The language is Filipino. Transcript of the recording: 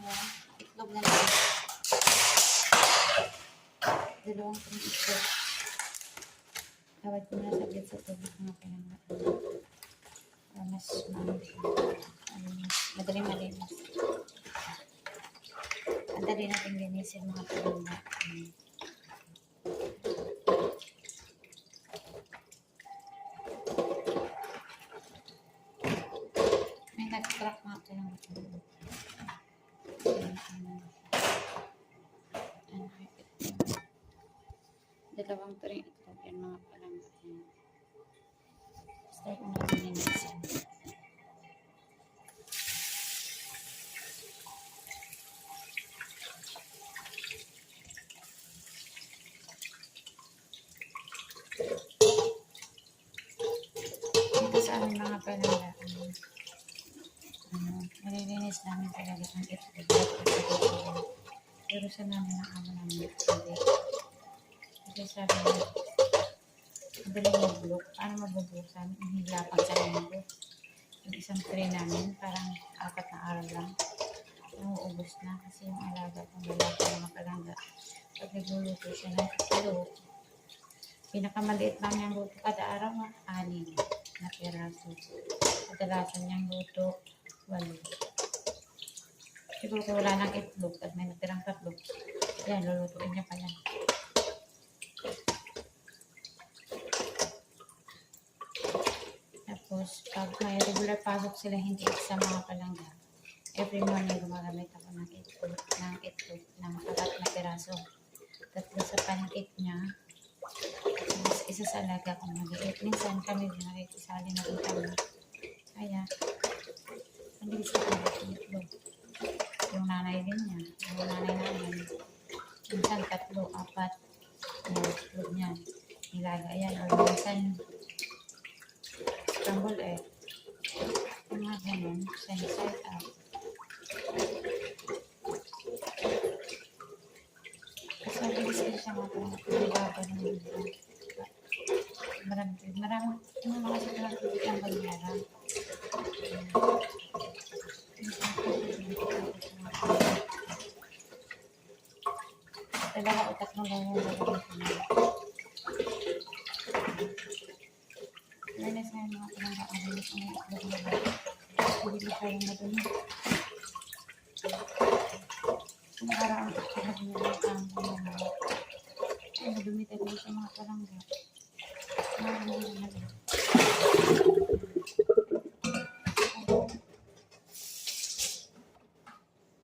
Ayan, itlog na lang. Dalawang itlog. Tawad ko na saglit sa tubig mga palangga. Mas madaling malinis. Ang dali natin linisin mga palangga. May nag-crack mga palangga. Dalawang turing itlog yan mga palangga. Start mo natin linisin. Dito sa amin mga palangga, nililinis namin talaga ang itlog. Pero sa namin ang amo namin hindi. Kasi sabi niya, madaling mag-block. Paano mag-block sa amin? Hihilapag sa linggo. Yung isang tray namin, parang 4 na araw lang. Nauubos na kasi yung alaga kong lalaki mga palangga. Pag nagluluto siya ng kilo, pinakamaliit lang niyang luto kada araw, 6 na piraso. Kadalasan niyang luto, 8. Siguro kung wala ng itlog at may natirang 3, yan, lulutuin niya pa yan. Tapos, pag may regular pasok sila, hindi sa mga palangga, every morning gumagamit ako ng itlog, ng 4 na piraso. 3 sa pancake niya, isa sa alaga kong mag-iit. Minsan kami nakikisali na rin kami. Kaya, ang bilis na kami ng itlog. Yung nanay din niya, yung nanay namin, minsan 3, 4, yung itlog niya, nilaga yan. O minsan, scramble egg. Yung mga ganun, side up. Kasi mabilis din siya mag-ilaban ng mga. Marami, yung mga sobrang tubig ang pag-ilaban. Dalawa o 3 lang yung nalagay ko na. Linis na yung mga palangga. Ang linis na yung itlog na lang. Hindi pa yung madumi. Kung araw ang itlog na lang ang madumi talaga sa mga palangga.